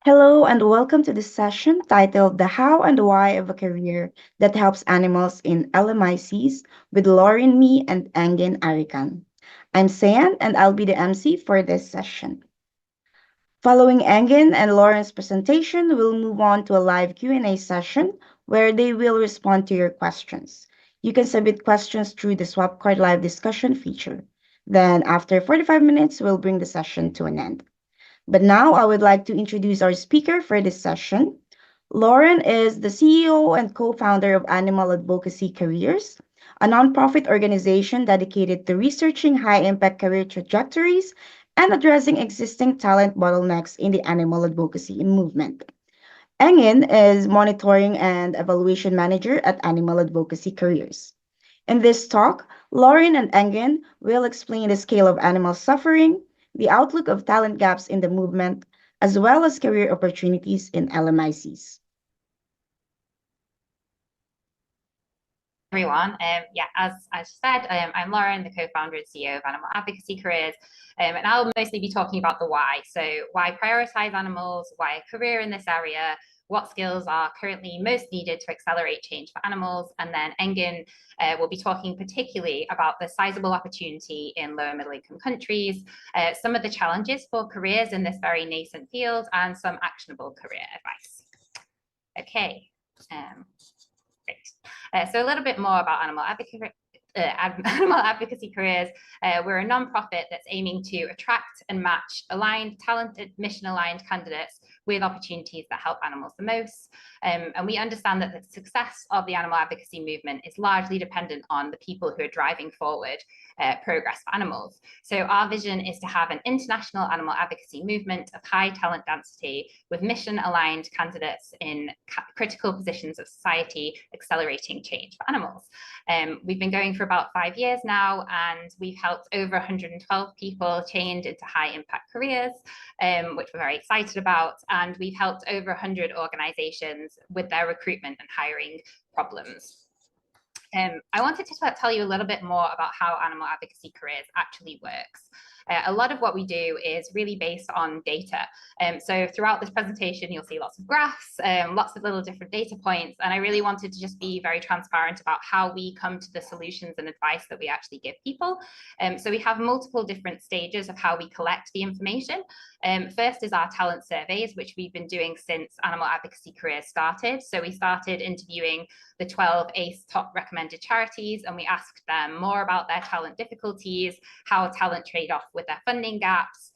Hello and welcome to this session titled The How and Why of a Career That Helps Animals in LMICs with Lauren, Mee, and Engin Arıkan. I'm Sayan and I'll be the MC for this session. Following Engin and Lauren's presentation, we'll move on to a live Q&A session where they will respond to your questions. You can submit questions through the Swap Card Live discussion feature. Then after 45 minutes, we'll bring the session to an end. But now I would like to introduce our speaker for this session. Lauren is the CEO and co-founder of Animal Advocacy Careers, a nonprofit organization dedicated to researching high-impact career trajectories and addressing existing talent bottlenecks in the animal advocacy movement. Engin is monitoring and evaluation manager at Animal Advocacy Careers. In this talk, Lauren and Engin will explain the scale of animal suffering, the outlook of talent gaps in the movement, as well as career opportunities in LMICs. Everyone. As I said, I'm Lauren, the co-founder and CEO of Animal Advocacy Careers, and I'll mostly be talking about the why. So why prioritize animals, why a career in this area, what skills are currently most needed to accelerate change for animals, and then Engin will be talking particularly about the sizable opportunity in low and middle income countries, some of the challenges for careers in this very nascent field, and some actionable career advice. Okay. Great. So a little bit more about Animal Advocacy Careers. We're a nonprofit that's aiming to attract and match aligned, talented, mission-aligned candidates with opportunities that help animals the most. And we understand that the success of the animal advocacy movement is largely dependent on the people who are driving forward progress for animals. So our vision is to have an international animal advocacy movement of high talent density with mission-aligned candidates in critical positions of society, accelerating change for animals. We've been going for about 5 years now, and we've helped over 112 people change into high-impact careers, which we're very excited about. And we've helped over 100 organizations with their recruitment and hiring problems. I wanted to tell you a little bit more about how Animal Advocacy Careers actually works. A lot of what we do is really based on data. So throughout this presentation, you'll see lots of graphs, lots of little different data points. And I really wanted to just be very transparent about how we come to the solutions and advice that we actually give people. So we have multiple different stages of how we collect the information. First is our talent surveys, which we've been doing since Animal Advocacy Careers started. So we started interviewing the 12 ACE top recommended charities, and we asked them more about their talent difficulties, how talent trade off with their funding gaps,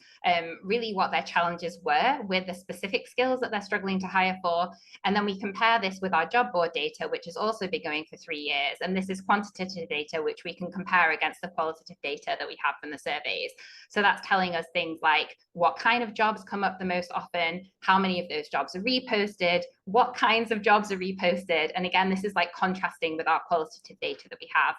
really what their challenges were with the specific skills that they're struggling to hire for. And then we compare this with our job board data, which has also been going for 3 years. And this is quantitative data, which we can compare against the qualitative data that we have from the surveys. So that's telling us things like what kind of jobs come up the most often, how many of those jobs are reposted, what kinds of jobs are reposted. And again, this is like contrasting with our qualitative data that we have.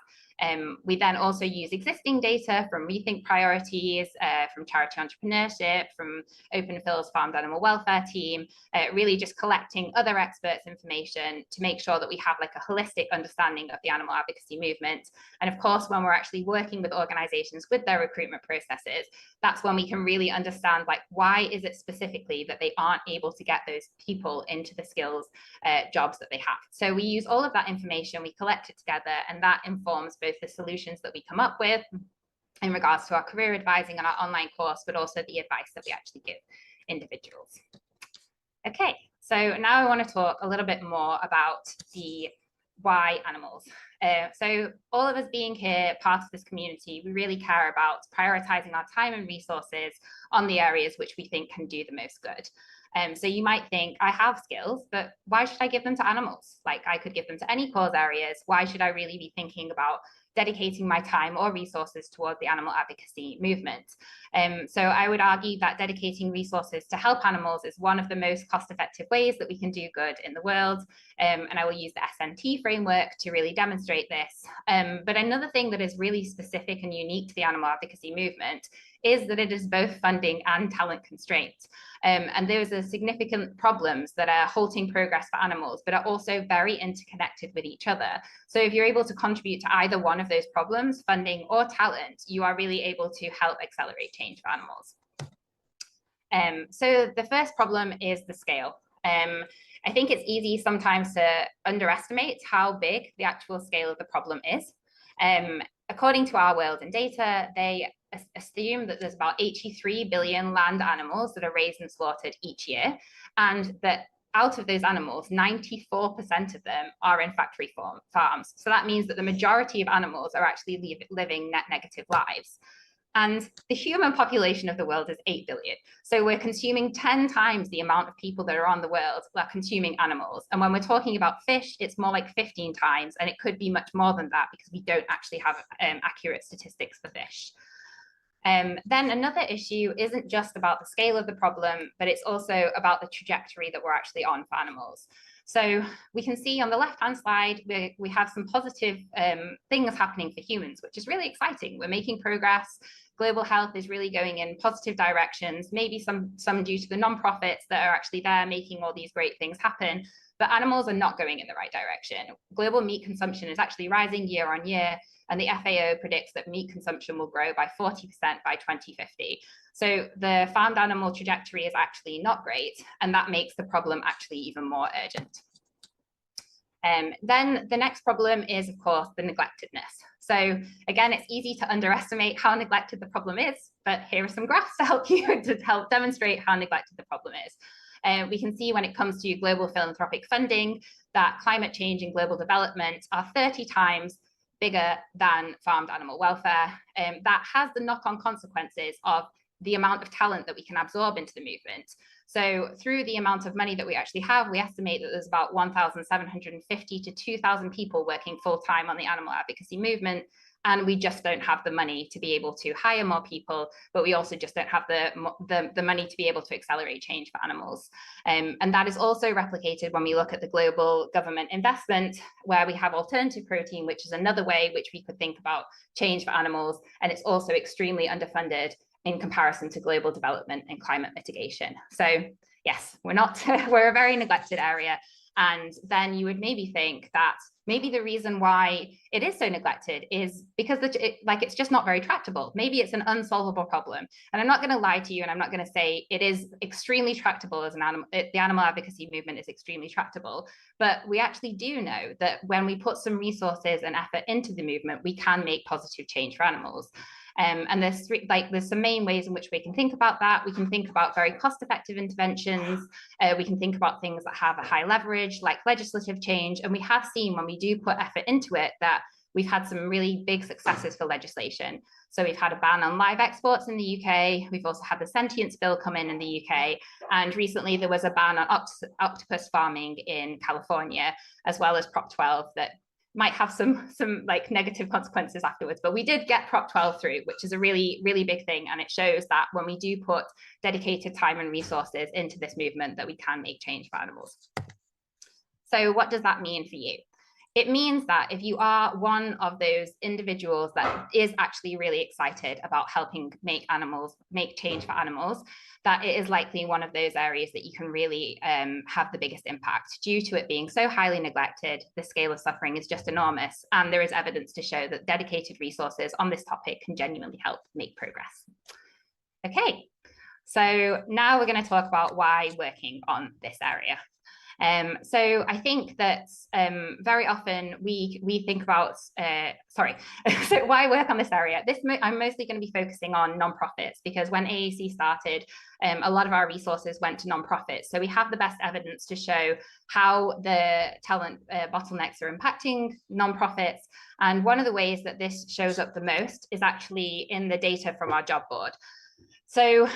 We then also use existing data from Rethink Priorities, from Charity Entrepreneurship, from Open Phil's Farmed Animal Welfare Team, really just collecting other experts' information to make sure that we have like a holistic understanding of the animal advocacy movement. And of course, when we're actually working with organizations with their recruitment processes, that's when we can really understand like why is it specifically that they aren't able to get those people into the skills jobs that they have. So we use all of that information, we collect it together, and that informs both the solutions that we come up with in regards to our career advising and our online course, but also the advice that we actually give individuals. Okay, so now I want to talk a little bit more about the why animals. So all of us being here, part of this community, we really care about prioritizing our time and resources on the areas which we think can do the most good. So you might think, I have skills, but why should I give them to animals? Like I could give them to any cause areas. Why should I really be thinking about dedicating my time or resources towards the animal advocacy movement? So I would argue that dedicating resources to help animals is one of the most cost-effective ways that we can do good in the world. And I will use the SNT framework to really demonstrate this. But another thing that is really specific and unique to the animal advocacy movement is that it is both funding and talent constrained. And those are significant problems that are halting progress for animals, but are also very interconnected with each other. So if you're able to contribute to either one of those problems, funding or talent, you are really able to help accelerate change for animals. So the first problem is the scale. I think it's easy sometimes to underestimate how big the actual scale of the problem is. According to Our World in Data, they assume that there's about 83 billion land animals that are raised and slaughtered each year, and that out of those animals, 94% of them are in factory farms. So that means that the majority of animals are actually living net negative lives. And the human population of the world is 8 billion. So we're consuming 10 times the amount of people that are on the world that are consuming animals. And when we're talking about fish, it's more like 15 times, and it could be much more than that because we don't actually have accurate statistics for fish. Then another issue isn't just about the scale of the problem, but it's also about the trajectory that we're actually on for animals. So we can see on the left-hand side, we have some positive things happening for humans, which is really exciting. We're making progress. Global health is really going in positive directions, maybe some due to the nonprofits that are actually there making all these great things happen, but animals are not going in the right direction. Global meat consumption is actually rising year on year, and the FAO predicts that meat consumption will grow by 40% by 2050. So the farmed animal trajectory is actually not great, and that makes the problem actually even more urgent. Then the next problem is, of course, the neglectedness. So again, it's easy to underestimate how neglected the problem is, but here are some graphs to help you to help demonstrate how neglected the problem is. We can see when it comes to global philanthropic funding that climate change and global development are 30 times bigger than farmed animal welfare. That has the knock-on consequences of the amount of talent that we can absorb into the movement. So through the amount of money that we actually have, we estimate that there's about 1,750 to 2,000 people working full-time on the animal advocacy movement. And we just don't have the money to be able to hire more people, but we also just don't have the money to be able to accelerate change for animals. And that is also replicated when we look at the global government investment, where we have alternative protein, which is another way which we could think about change for animals. And it's also extremely underfunded in comparison to global development and climate mitigation. So yes, we're a very neglected area. And then you would maybe think that maybe the reason why it is so neglected is because it's just not very tractable. Maybe it's an unsolvable problem. And I'm not going to lie to you, and I'm not going to say it is extremely tractable as the animal advocacy movement is extremely tractable. But we actually do know that when we put some resources and effort into the movement, we can make positive change for animals. And there's some main ways in which we can think about that. We can think about very cost-effective interventions. We can think about things that have a high leverage, like legislative change. And we have seen when we do put effort into it that we've had some really big successes for legislation. So we've had a ban on live exports in the UK. We've also had the sentience bill come in the UK. And recently there was a ban on octopus farming in California, as well as Prop 12 that might have some like negative consequences afterwards, but we did get Prop 12 through, which is a really, really big thing. And it shows that when we do put dedicated time and resources into this movement, that we can make change for animals. So what does that mean for you? It means that if you are one of those individuals that is actually really excited about helping make change for animals, that it is likely one of those areas that you can really have the biggest impact. Due to it being so highly neglected, the scale of suffering is just enormous. And there is evidence to show that dedicated resources on this topic can genuinely help make progress. Okay, so now we're going to talk about why working on this area. So I think that very often we think about, so why work on this area? I'm mostly going to be focusing on nonprofits, because when AAC started, a lot of our resources went to nonprofits. So we have the best evidence to show how the talent bottlenecks are impacting nonprofits. And one of the ways that this shows up the most is actually in the data from our job board. So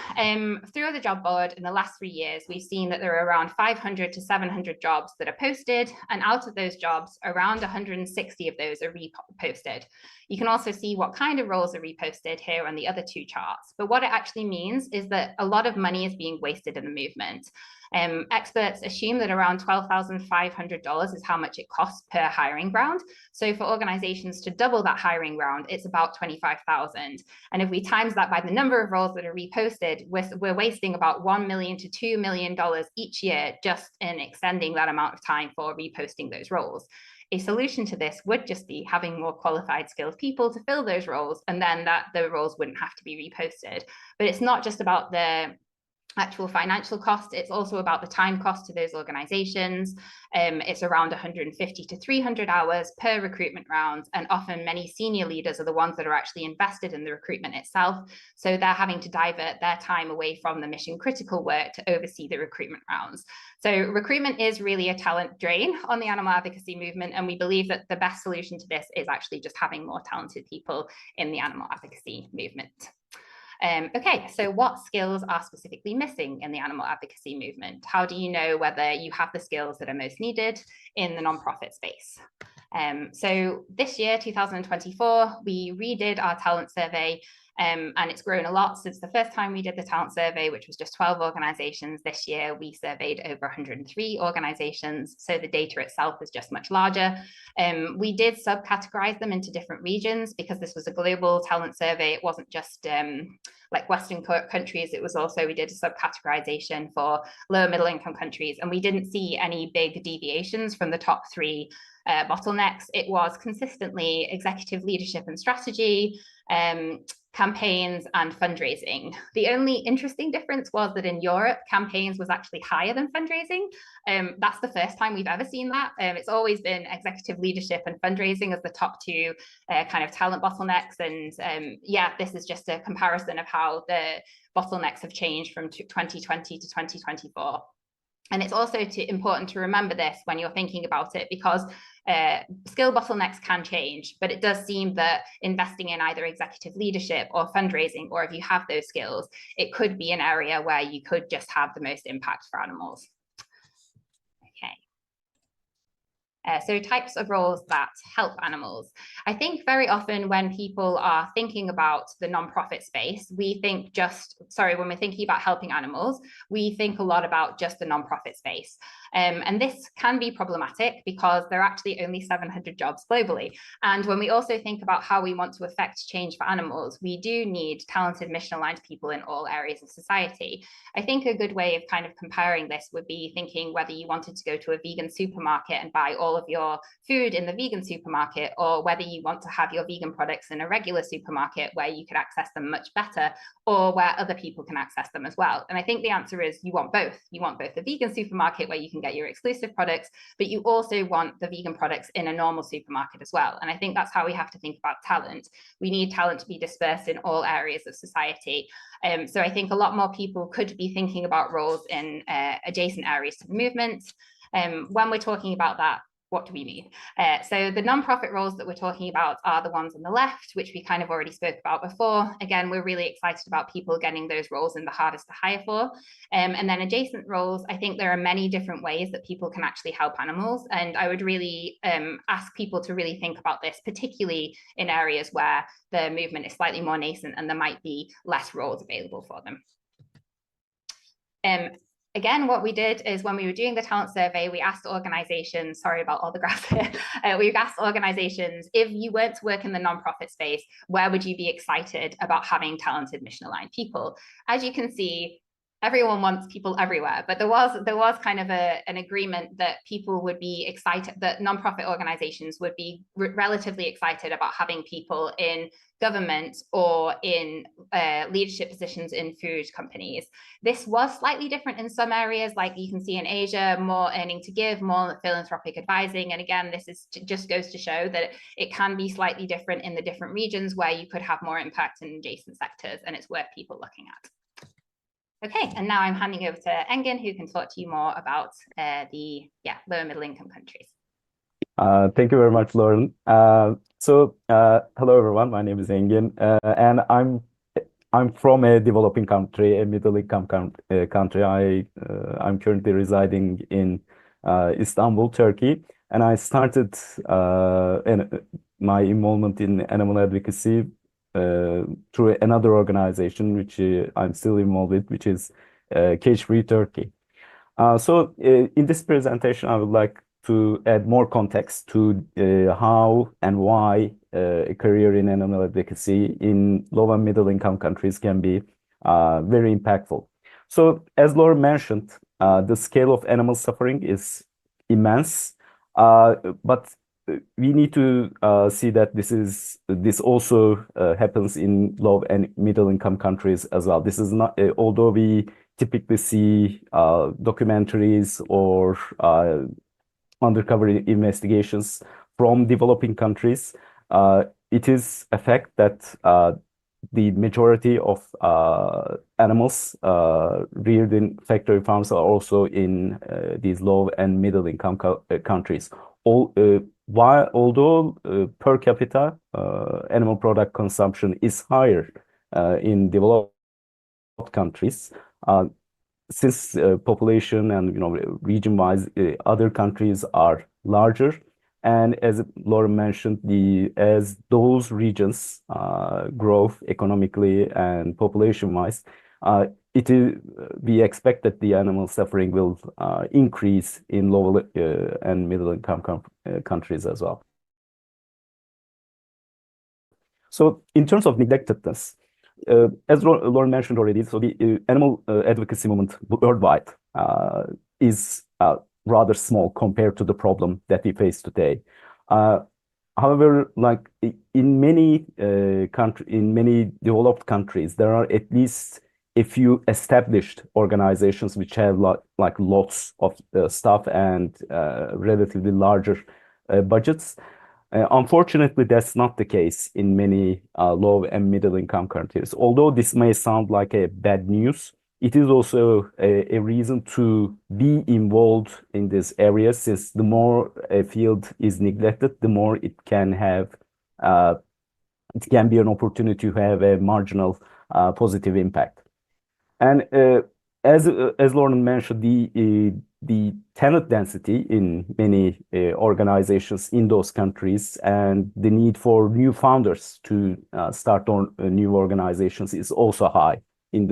through the job board in the last 3 years, we've seen that there are around 500 to 700 jobs that are posted. And out of those jobs, around 160 of those are reposted. You can also see what kind of roles are reposted here on the other two charts. But what it actually means is that a lot of money is being wasted in the movement. Experts assume that around $12,500 is how much it costs per hiring round. So for organizations to double that hiring round, it's about $25,000. And if we times that by the number of roles that are reposted, we're wasting about $1 million to $2 million each year just in extending that amount of time for reposting those roles. A solution to this would just be having more qualified, skilled people to fill those roles, and then the roles wouldn't have to be reposted. But it's not just about the actual financial cost. It's also about the time cost to those organizations. It's around 150 to 300 hours per recruitment round. And often many senior leaders are the ones that are actually invested in the recruitment itself. So they're having to divert their time away from the mission critical work to oversee the recruitment rounds. So recruitment is really a talent drain on the animal advocacy movement. And we believe that the best solution to this is actually just having more talented people in the animal advocacy movement. Okay, so what skills are specifically missing in the animal advocacy movement? How do you know whether you have the skills that are most needed in the nonprofit space? So this year, 2024, we redid our talent survey, and it's grown a lot since the first time we did the talent survey, which was just 12 organizations. This year, we surveyed over 103 organizations, so the data itself is just much larger. We did subcategorize them into different regions because this was a global talent survey. It wasn't just like Western countries. It was also, we did a subcategorization for lower middle income countries, and we didn't see any big deviations from the top three bottlenecks. It was consistently executive leadership and strategy, campaigns and fundraising. The only interesting difference was that in Europe, campaigns was actually higher than fundraising. That's the first time we've ever seen that. It's always been executive leadership and fundraising as the top two kind of talent bottlenecks. And yeah, this is just a comparison of how the bottlenecks have changed from 2020 to 2024. And it's also important to remember this when you're thinking about it, because skill bottlenecks can change, but it does seem that investing in either executive leadership or fundraising, or if you have those skills, it could be an area where you could just have the most impact for animals. Okay. So types of roles that help animals. I think very often when people are thinking about the nonprofit space, we think when we're thinking about helping animals, we think a lot about just the nonprofit space. And this can be problematic because there are actually only 700 jobs globally. And when we also think about how we want to affect change for animals, we do need talented mission-aligned people in all areas of society. I think a good way of kind of comparing this would be thinking whether you wanted to go to a vegan supermarket and buy all of your food in the vegan supermarket, or whether you want to have your vegan products in a regular supermarket where you could access them much better, or where other people can access them as well. And I think the answer is you want both. You want both the vegan supermarket where you can get your exclusive products, but you also want the vegan products in a normal supermarket as well. And I think that's how we have to think about talent. We need talent to be dispersed in all areas of society. So I think a lot more people could be thinking about roles in adjacent areas to the movement. When we're talking about that, what do we mean? So the nonprofit roles that we're talking about are the ones on the left, which we kind of already spoke about before. Again, we're really excited about people getting those roles in the hardest to hire for. And then adjacent roles, I think there are many different ways that people can actually help animals. And I would really ask people to really think about this, particularly in areas where the movement is slightly more nascent and there might be less roles available for them. Again, what we did is when we were doing the talent survey, we asked organizations, sorry about all the graphs here, we asked organizations, if you weren't to work in the nonprofit space, where would you be excited about having talented mission-aligned people? As you can see, everyone wants people everywhere, but there was kind of an agreement that people would be excited, that nonprofit organizations would be relatively excited about having people in government or in leadership positions in food companies. This was slightly different in some areas, like you can see in Asia, more earning to give, more philanthropic advising. And again, this is just goes to show that it can be slightly different in the different regions where you could have more impact in adjacent sectors, and it's worth people looking at. Okay, and now I'm handing over to Engin, who can talk to you more about the lower middle income countries. Thank you very much, Lauren. Hello everyone. My name is Engin, and I'm from a developing country, a middle income country. I'm currently residing in Istanbul, Turkey, and I started my involvement in animal advocacy through another organization, which I'm still involved with, which is Cage Free Turkey. In this presentation, I would like to add more context to how and why a career in animal advocacy in low and middle income countries can be very impactful. So, as Laura mentioned, the scale of animal suffering is immense, but we need to see that this also happens in low and middle income countries as well. This is not, although we typically see documentaries or undercover investigations from developing countries, it is a fact that the majority of animals reared in factory farms are also in these low and middle income countries. Although per capita animal product consumption is higher in developed countries, since population and region-wise, other countries are larger, and as Lauren mentioned, as those regions grow economically and population-wise, we expect that the animal suffering will increase in low and middle-income countries as well. So, in terms of neglectedness, as Lauren mentioned already, so the animal advocacy movement worldwide is rather small compared to the problem that we face today. However, like in many developed countries, there are at least a few established organizations which have like lots of staff and relatively larger budgets. Unfortunately, that's not the case in many low and middle income countries. Although this may sound like a bad news, it is also a reason to be involved in this area, since the more a field is neglected, the more it can be an opportunity to have a marginal positive impact. And as Lauren mentioned, the talent density in many organizations in those countries and the need for new founders to start on new organizations is also high in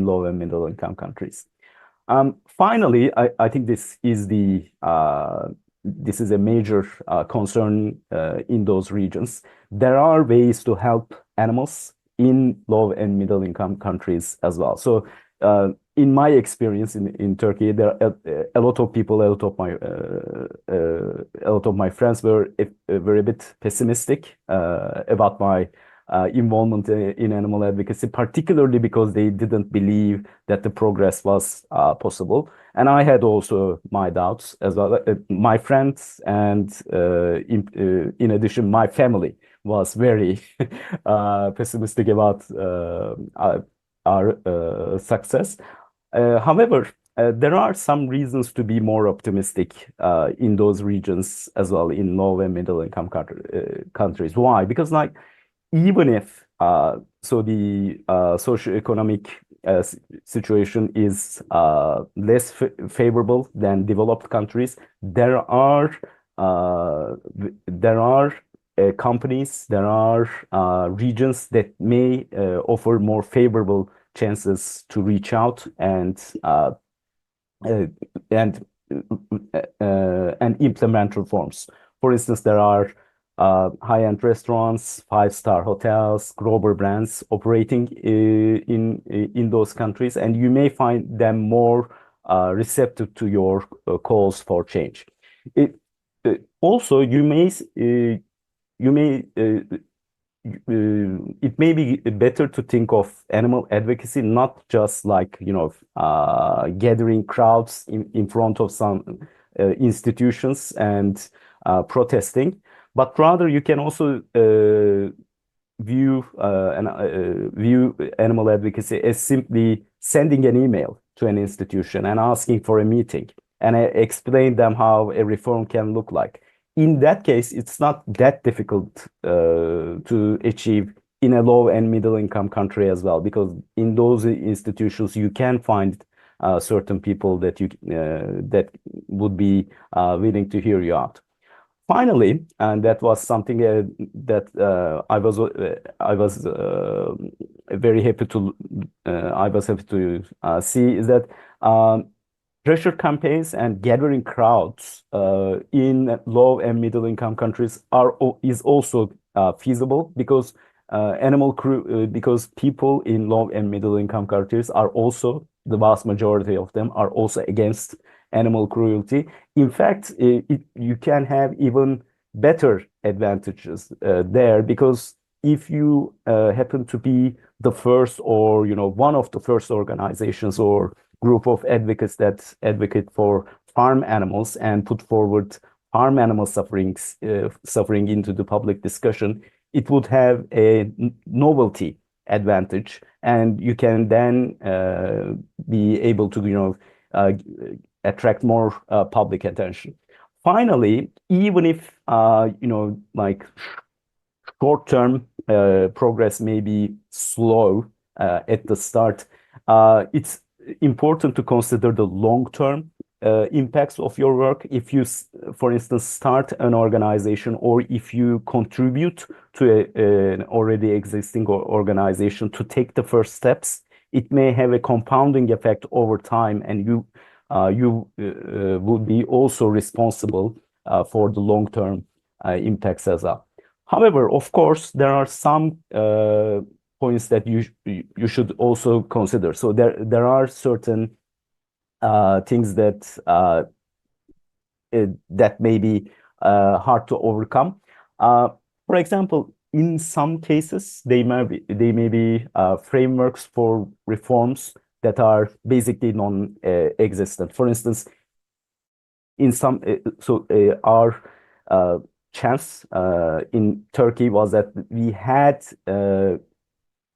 low and middle income countries. Finally, I think this is a major concern in those regions. There are ways to help animals in low and middle income countries as well. So in my experience in Turkey, there are a lot of people, a lot of my friends were a bit pessimistic about my involvement in animal advocacy, particularly because they didn't believe that the progress was possible. And I had also my doubts as well. My friends and in addition, my family was very pessimistic about our success. However, there are some reasons to be more optimistic in those regions as well, in low and middle income countries. Why? Because like even if so the socioeconomic situation is less favorable than developed countries, there are companies, there are regions that may offer more favorable chances to reach out and implement reforms. For instance, there are high-end restaurants, five-star hotels, global brands operating in those countries, and you may find them more receptive to your calls for change. Also, it may be better to think of animal advocacy not just like gathering crowds in front of some institutions and protesting, but rather you can also view animal advocacy as simply sending an email to an institution and asking for a meeting and explain them how a reform can look like. In that case, it's not that difficult to achieve in a low and middle income country as well, because in those institutions you can find certain people that that would be willing to hear you out. Finally, and that was something that I was very happy to see, is that pressure campaigns and gathering crowds in low and middle income countries is also feasible, because because people in low and middle income countries are also, the vast majority of them are also against animal cruelty. In fact, you can have even better advantages there, because if you happen to be the first, or one of the first organizations or group of advocates that advocate for farm animals and put forward farm animal suffering into the public discussion, it would have a novelty advantage, and you can then be able to attract more public attention. Finally, even if like short-term progress may be slow at the start, it's important to consider the long-term impacts of your work. If you, for instance, start an organization, or if you contribute to an already existing organization to take the first steps, it may have a compounding effect over time, and you would be also responsible for the long-term impacts as well. However, of course, there are some points that you should also consider. So there are certain things that may be hard to overcome. For example, in some cases, they may be frameworks for reforms that are basically non-existent. For instance, in some our chance in Turkey was that we had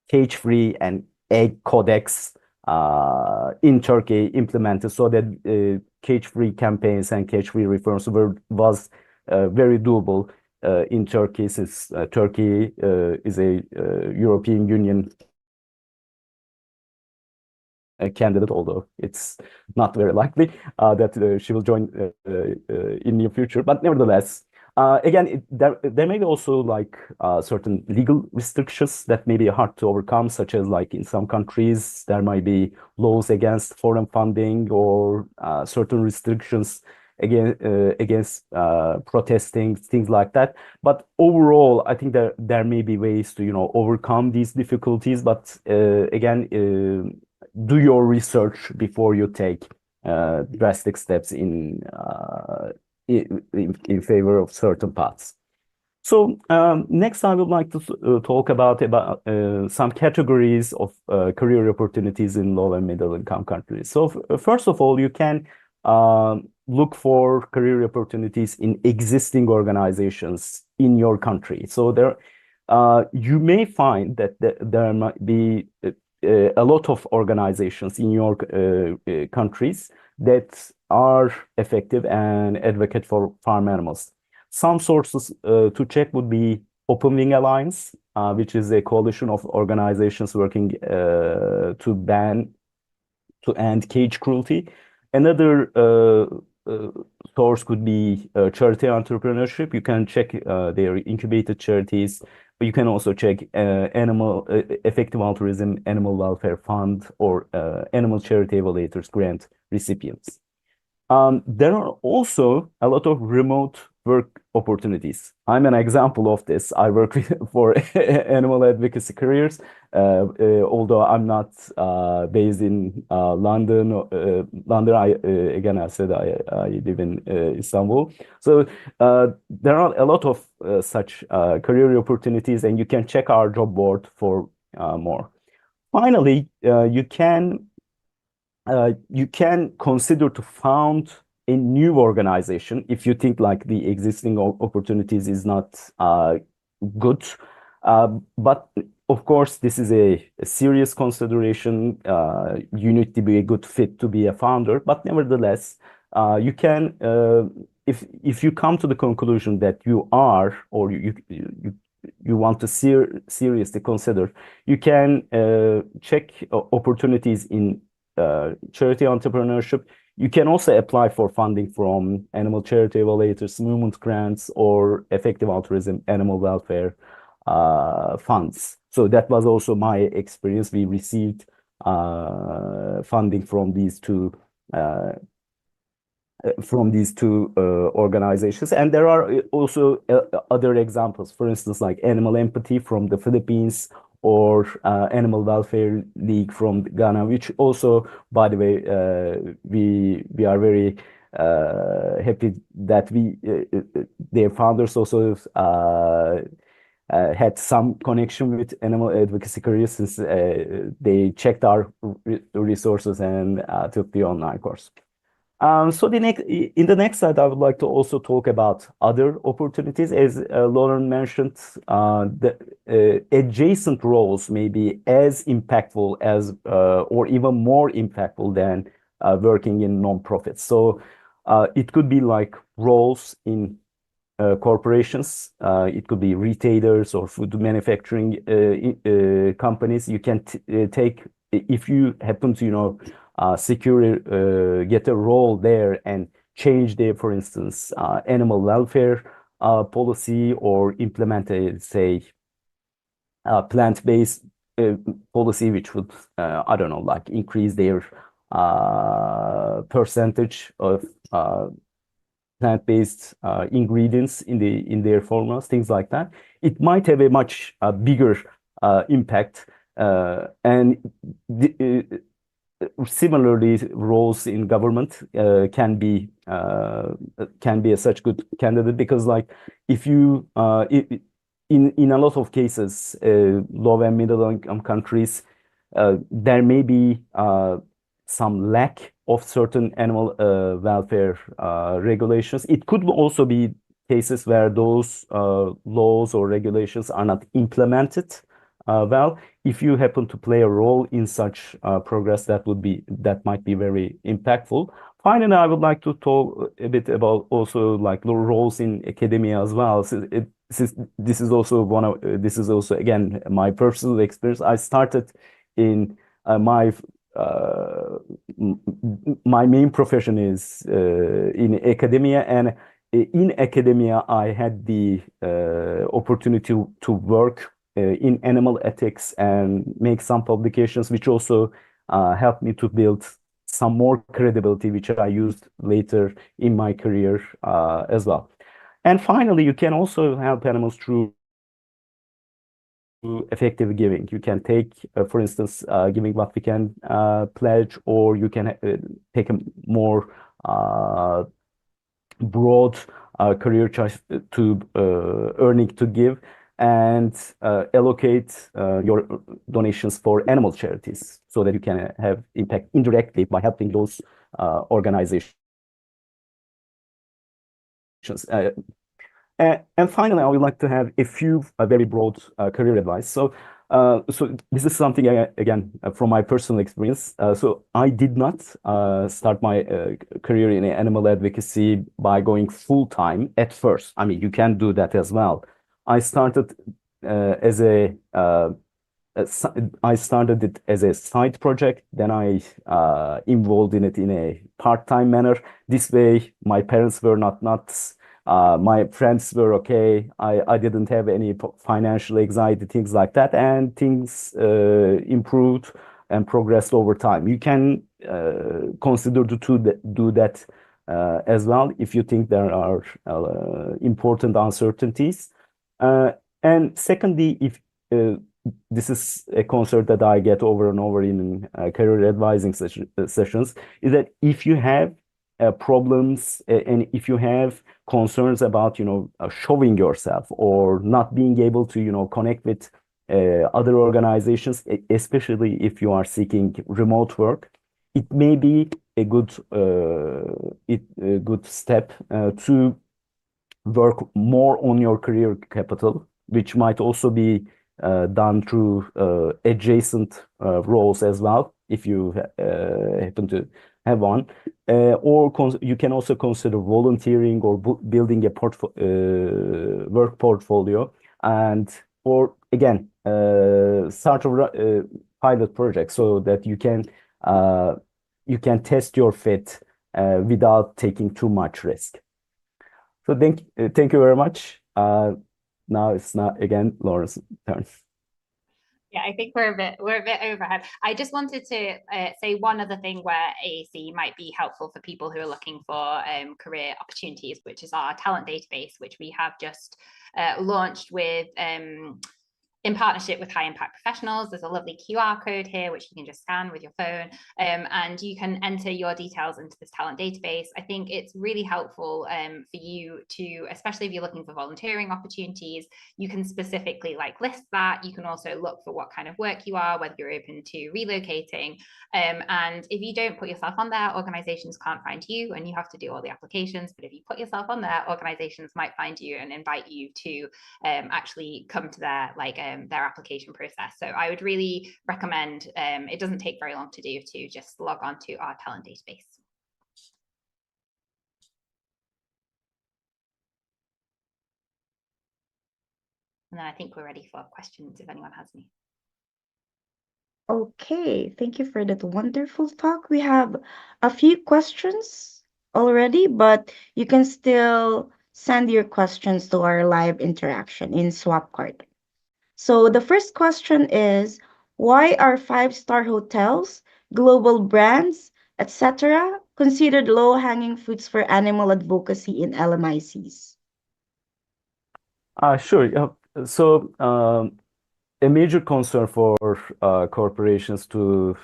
cage-free and egg codex in Turkey implemented, so that cage-free campaigns and cage-free reforms was very doable in Turkey, since Turkey is a European Union candidate, although it's not very likely that she will join in near future. But nevertheless, again, there may be also like certain legal restrictions that may be hard to overcome, such as like in some countries there might be laws against foreign funding, or certain restrictions against protesting, things like that. But overall, I think there may be ways to overcome these difficulties. But again, do your research before you take drastic steps in favor of certain paths. So next, I would like to talk about some categories of career opportunities in low and middle income countries. So first of all, you can look for career opportunities in existing organizations in your country. So you may find that there might be a lot of organizations in your countries that are effective and advocate for farm animals. Some sources to check would be Open Wing Alliance, which is a coalition of organizations working to end cage cruelty. Another source could be charity entrepreneurship. You can check their incubated charities. But you can also check effective altruism, animal welfare fund, or animal charity evaluators grant recipients. There are also a lot of remote work opportunities. I'm an example of this. I work for Animal Advocacy Careers, although I'm not based in London. Again, I said I live in Istanbul. So there are a lot of such career opportunities, and you can check our job board for more. Finally, you can consider to found a new organization if you think like the existing opportunities is not good. But of course, this is a serious consideration. You need to be a good fit to be a founder. But nevertheless, you can, if you come to the conclusion that you are, or you want to seriously consider, you can check opportunities in charity entrepreneurship. You can also apply for funding from animal charity evaluators, movement grants, or effective altruism, animal welfare funds. So that was also my experience. We received funding from these two organizations. And there are also other examples, for instance, like Animal Empathy from the Philippines, or Animal Welfare League from Ghana, which also, by the way, we are very happy that their founders also had some connection with Animal Advocacy Careers since they checked our resources and took the online course. So in the next slide, I would like to also talk about other opportunities. As Lauren mentioned, the adjacent roles may be as impactful as or even more impactful than working in nonprofits. So it could be like roles in corporations. It could be retailers or food manufacturing companies. You can take, if you happen to, get a role there and change their, for instance, animal welfare policy, or implement a, say, plant-based policy, which would, I don't know, like increase their percentage of plant-based ingredients in their formulas, things like that. It might have a much bigger impact, and similarly, roles in government can be a such good candidate, because, like, if you in a lot of cases, low and middle income countries, there may be some lack of certain animal welfare regulations. It could also be cases where those laws or regulations are not implemented well. If you happen to play a role in such progress, that might be very impactful. Finally, I would like to talk a bit about also like roles in academia as well. This is also again my personal experience. I started in my main profession is in academia, and in academia I had the opportunity to work in animal ethics and make some publications, which also helped me to build some more credibility, which I used later in my career as well. And finally, you can also help animals through effective giving. You can take, for instance, giving what we can pledge, or you can take a more broad career choice to earning to give, and allocate your donations for animal charities, so that you can have impact indirectly by helping those organizations. And finally, I would like to have a few very broad career advice. So this is something, again, from my personal experience. So I did not start my career in animal advocacy by going full-time at first. I mean, you can do that as well. I started I started it as a side project. Then I involved in it in a part-time manner. This way, my parents were not nuts. My friends were okay. I didn't have any financial anxiety, things like that, and things improved and progressed over time. You can consider to do that as well if you think there are important uncertainties. And secondly, if this is a concern that I get over and over in career advising sessions, is that if you have problems and if you have concerns about showing yourself or not being able to connect with other organizations, especially if you are seeking remote work, it may be a good step to work more on your career capital, which might also be done through adjacent roles as well, if you happen to have one. Or you can also consider volunteering or building a work portfolio, or again, start a pilot project, so that you can test your fit without taking too much risk. So thank you very much. Now it's not again Lauren's turn. Yeah, I think we're a bit overhead. I just wanted to say one other thing where AAC might be helpful for people who are looking for career opportunities, which is our talent database, which we have just launched with in partnership with high impact professionals. There's a lovely QR code here, which you can just scan with your phone, and you can enter your details into this talent database. I think it's really helpful for you to, especially if you're looking for volunteering opportunities, you can specifically like list that. You can also look for what kind of work you are, whether you're open to relocating. And if you don't put yourself on there, organizations can't find you and you have to do all the applications. But if you put yourself on there, organizations might find you and invite you to actually come to their application process. So I would really recommend, it doesn't take very long to do, to just log on to our talent database. And then I think we're ready for questions if anyone has any. Okay, thank you for that wonderful talk. We have a few questions already, but you can still send your questions to our live interaction in Swapcard. So the first question is, why are five-star hotels, global brands, etc., considered low-hanging fruits for animal advocacy in LMICs? Sure. Yeah. So a major concern for corporations to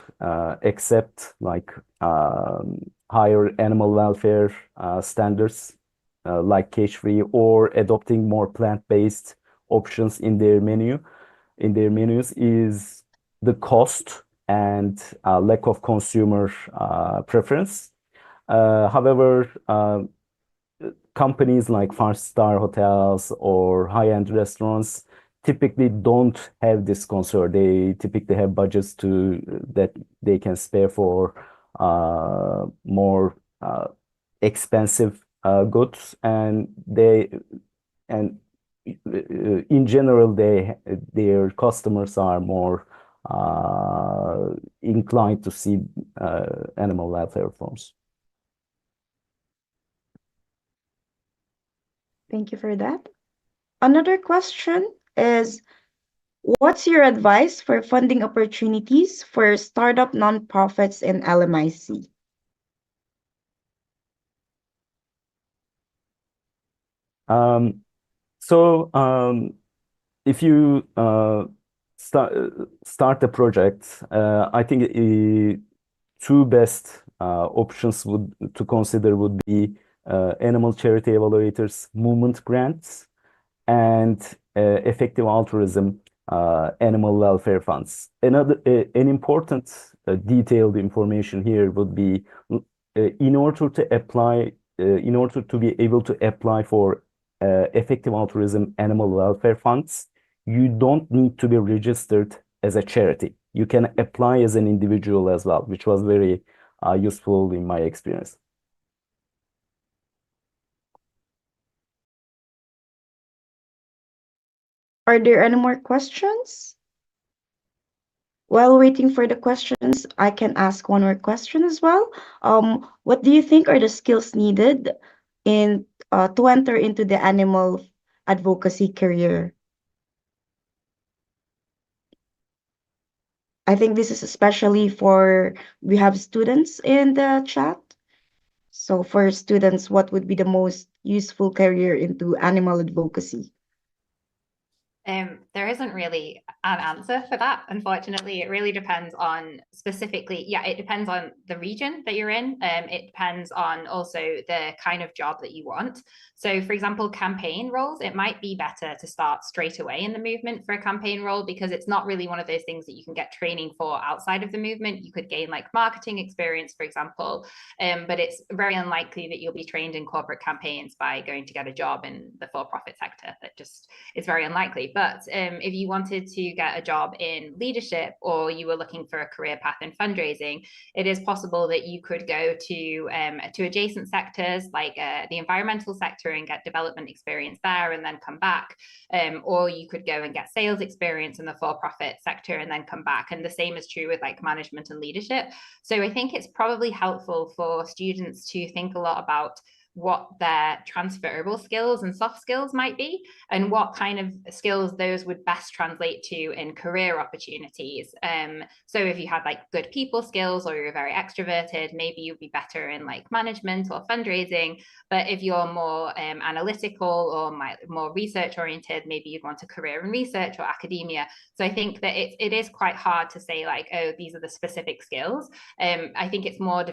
accept like higher animal welfare standards like cage-free or adopting more plant-based options in their menus is the cost and lack of consumer preference. However, companies like five-star hotels or high-end restaurants typically don't have this concern. They typically have budgets that they can spare for more expensive goods, and in general their customers are more inclined to see animal welfare forms. Thank you for that. Another question is, what's your advice for funding opportunities for startup nonprofits in LMIC? If you start a project, I think two best options to consider would be animal charity evaluators movement grants and effective altruism animal welfare funds. An important detailed information here would be in order to be able to apply for effective altruism animal welfare funds, you don't need to be registered as a charity. You can apply as an individual as well, which was very useful in my experience. Are there any more questions? While waiting for the questions, I can ask one more question as well. What do you think are the skills needed to enter into the animal advocacy career? I think this is especially we have students in the chat. So for students, what would be the most useful career into animal advocacy? There isn't really an answer for that, unfortunately. It really depends on it depends on the region that you're in. It depends on also the kind of job that you want. So for example, campaign roles, it might be better to start straight away in the movement for a campaign role, because it's not really one of those things that you can get training for outside of the movement. You could gain like marketing experience, for example, but it's very unlikely that you'll be trained in corporate campaigns by going to get a job in the for-profit sector. That just is very unlikely. But if you wanted to get a job in leadership, or you were looking for a career path in fundraising, it is possible that you could go to adjacent sectors like the environmental sector and get development experience there and then come back. Or you could go and get sales experience in the for-profit sector and then come back. And the same is true with like management and leadership. So I think it's probably helpful for students to think a lot about what their transferable skills and soft skills might be, and what kind of skills those would best translate to in career opportunities. So if you had like good people skills, or you're very extroverted, maybe you'd be better in like management or fundraising. But if you're more analytical or more research oriented, maybe you'd want a career in research or academia. So I think that it is quite hard to say like, oh, these are the specific skills. I think it's more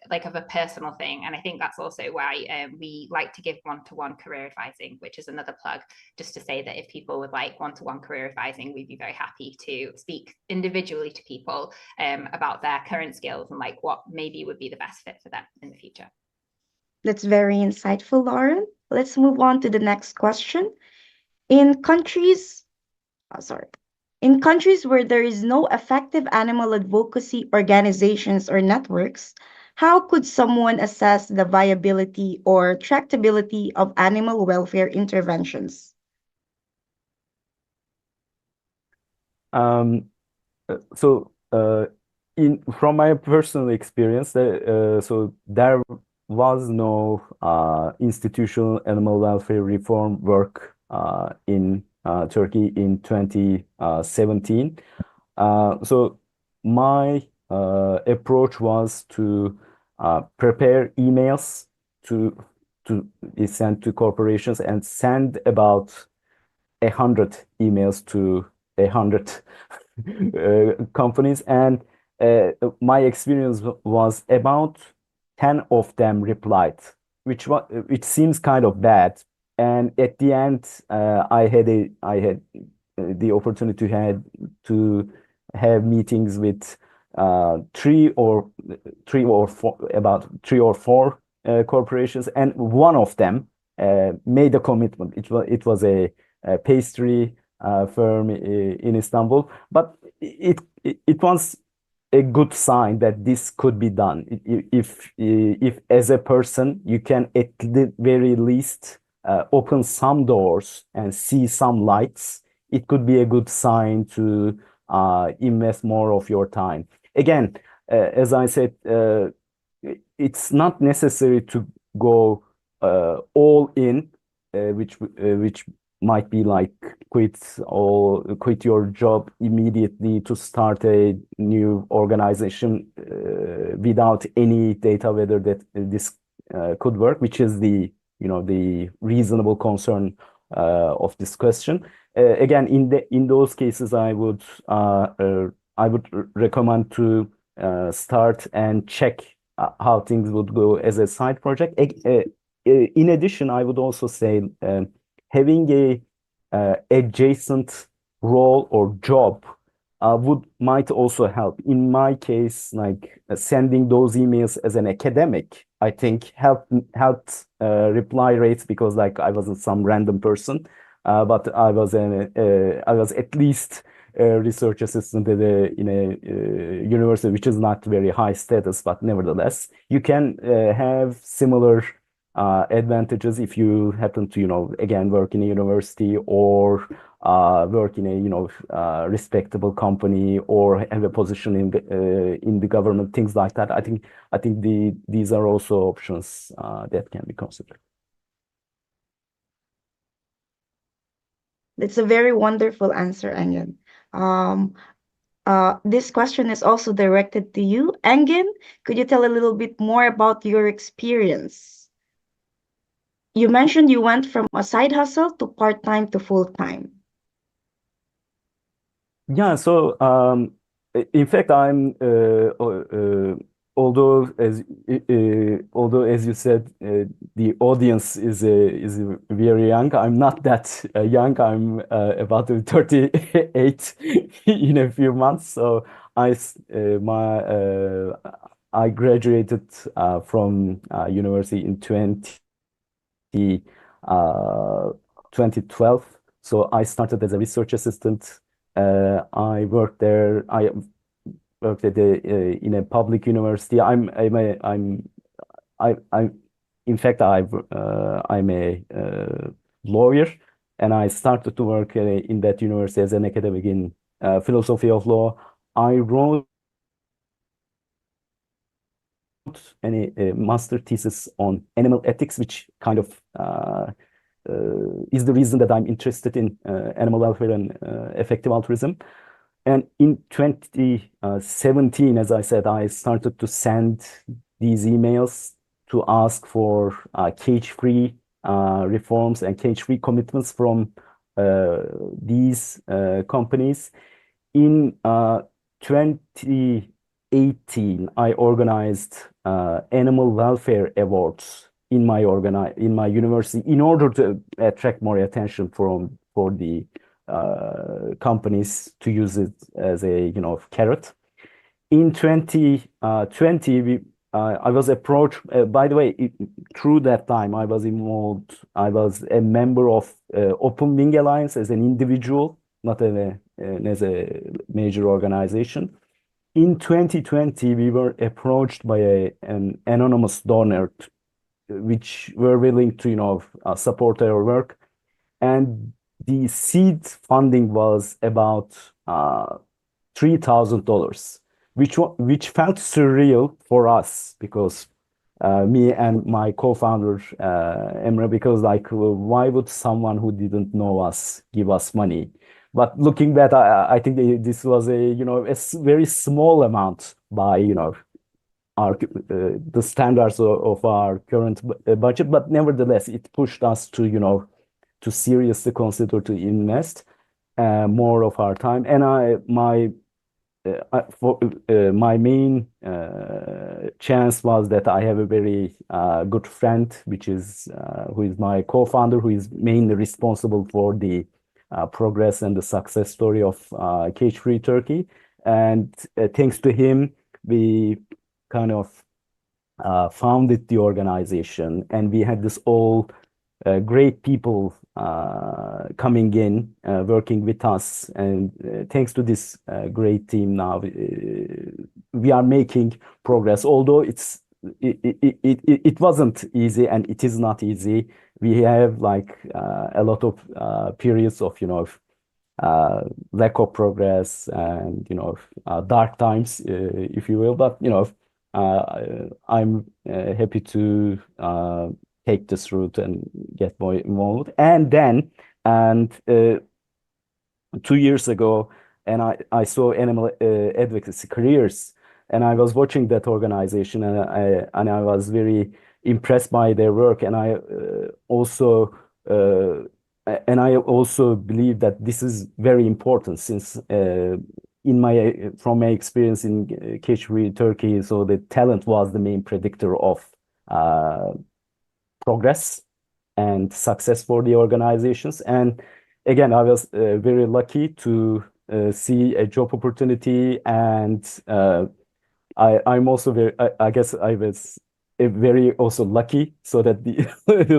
like of a personal thing. And I think that's also why we like to give one-to-one career advising, which is another plug, just to say that if people would like one-to-one career advising, we'd be very happy to speak individually to people about their current skills and like what maybe would be the best fit for them in the future. That's very insightful, Lauren. Let's move on to the next question. In countries, in countries where there is no effective animal advocacy organizations or networks, how could someone assess the viability or tractability of animal welfare interventions? So from my personal experience, so there was no institutional animal welfare reform work in Turkey in 2017. So my approach was to prepare emails to be sent to corporations and send about 100 emails to 100 companies, and my experience was about 10 of them replied, which seems kind of bad. And at the end, I had the opportunity to have meetings with three or four corporations, and one of them made a commitment. It was a pastry firm in Istanbul, but it was a good sign that this could be done. If as a person you can at the very least open some doors and see some lights, it could be a good sign to invest more of your time. Again, as I said, it's not necessary to go all in, which might be like quit your job immediately to start a new organization without any data whether that this could work, which is the reasonable concern of this question. Again, in those cases, I would recommend to start and check how things would go as a side project. In addition, I would also say having a adjacent role or job might also help. In my case, like sending those emails as an academic, I think helped reply rates, because like I wasn't some random person, but I was at least a research assistant in a university, which is not very high status, but nevertheless, you can have similar advantages if you happen to, again, work in a university or work in a respectable company or have a position in the government, things like that. I think these are also options that can be considered. That's a very wonderful answer, Engin. This question is also directed to you. Engin, could you tell a little bit more about your experience? You mentioned you went from a side hustle to part-time to full-time. Yeah, so in fact, I'm although as you said, the audience is very young. I'm not that young. I'm about to be 38 in a few months. So I graduated from university in 2012. So I started as a research assistant. I worked there. I worked in a public university. I'm in fact I'm a lawyer, and I started to work in that university as an academic in philosophy of law. I wrote any master thesis on animal ethics, which kind of is the reason that I'm interested in animal welfare and effective altruism. And in 2017, as I said, I started to send these emails to ask for cage-free reforms and cage-free commitments from these companies. In 2018, I organized animal welfare awards in my university in order to attract more attention for the companies to use it as a carrot. In 2020, I was approached. By the way, through that time, I was involved. I was a member of Open Wing Alliance as an individual, not as a major organization. In 2020, we were approached by an anonymous donor, which were willing to support our work, and the seed funding was about $3,000, which felt surreal for us because me and my co-founder Emre, because why would someone who didn't know us give us money? But looking back, I think this was a very small amount by the standards of our current budget, but nevertheless, it pushed us to seriously consider to invest more of our time. And my main chance was that I have a very good friend, who is my co-founder, who is mainly responsible for the progress and the success story of Cage-Free Turkey. And thanks to him, we kind of founded the organization, and we had this all great people coming in, working with us. And thanks to this great team now, we are making progress, although it wasn't easy, and it is not easy. We have a lot of periods of lack of progress and dark times, if you will. But I'm happy to take this route and get more involved. And 2 years ago, and I saw Animal Advocacy Careers, and I was watching that organization, and I was very impressed by their work. And I also believe that this is very important, since from my experience in Cage-Free Turkey, so the talent was the main predictor of progress and success for the organizations. And again, I was very lucky to see a job opportunity, and I'm also I guess I was very also lucky, so that the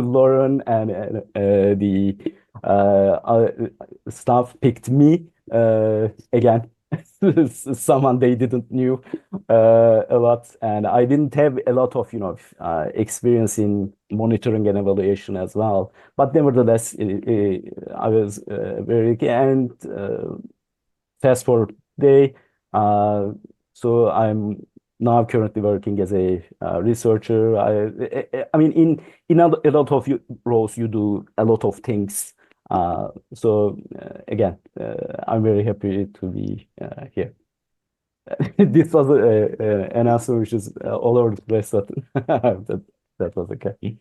Lauren and the staff picked me again. Someone they didn't knew a lot, and I didn't have a lot of experience in monitoring and evaluation as well. But nevertheless, I was very lucky. And fast forward day, so I'm now currently working as a researcher. I mean, in a lot of roles, you do a lot of things. So again, I'm very happy to be here. This was an answer which is all over the place, but that was okay.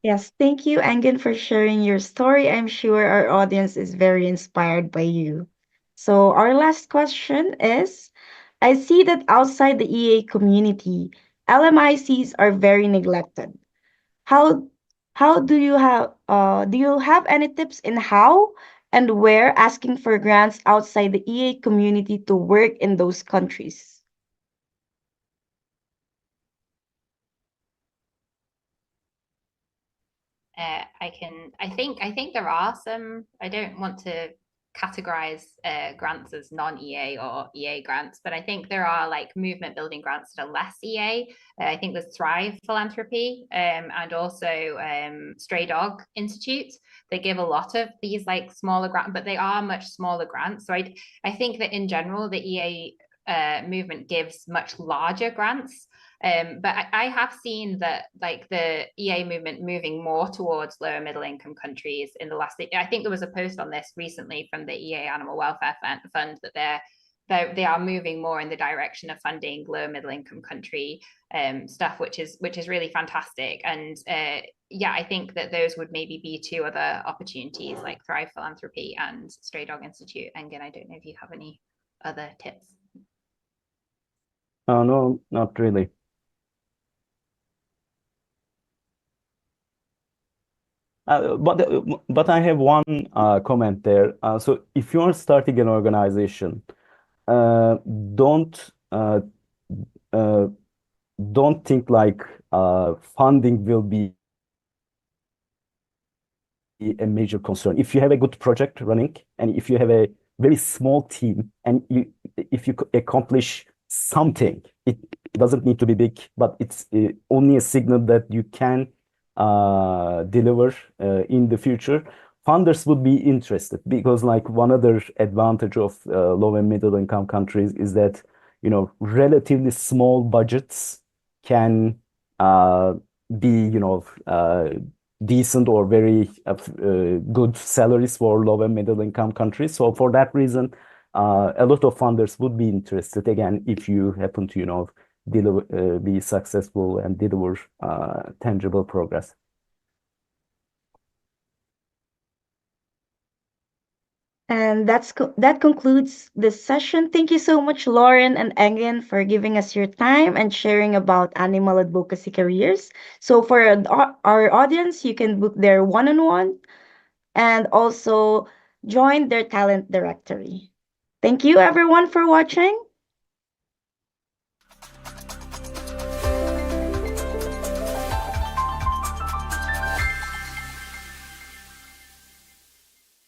Yes, thank you, Engin, for sharing your story. I'm sure our audience is very inspired by you. So, our last question is, I see that outside the EA community, LMICs are very neglected. How do you have any tips in how and where asking for grants outside the EA community to work in those countries? I think there are some. I don't want to categorize grants as non-EA or EA grants, but I think there are movement building grants that are less EA. I think there's Thrive Philanthropy and also Stray Dog Institute. They give a lot of these smaller grants, but they are much smaller grants. So I think that in general, the EA movement gives much larger grants. But I have seen that like the EA movement moving more towards lower middle income countries in the last. I think there was a post on this recently from the EA Animal Welfare Fund that they are moving more in the direction of funding low middle income country stuff, which is really fantastic. And yeah, I think that those would maybe be two other opportunities like Thrive Philanthropy and Stray Dog Institute. Engin, I don't know if you have any other tips. No, not really. But I have one comment there. So if you are starting an organization, uh, don't uh, uh, don't think like funding will be a major concern. If you have a good project running and if you have a very small team and if you accomplish something, it doesn't need to be big, but it's only a signal that you can deliver in the future. Funders would be interested because like one other advantage of low and middle income countries is that, you know, relatively small budgets can be, you know, decent or very good salaries for low and middle income countries. So for that reason, a lot of funders would be interested again if you happen to, you know, deliver, be successful and deliver tangible progress. And that concludes this session. Thank you so much, Lauren and Engin, for giving us your time and sharing about animal advocacy careers. So for our audience, you can book their one-on-one and also join their talent directory. Thank you, everyone, for watching.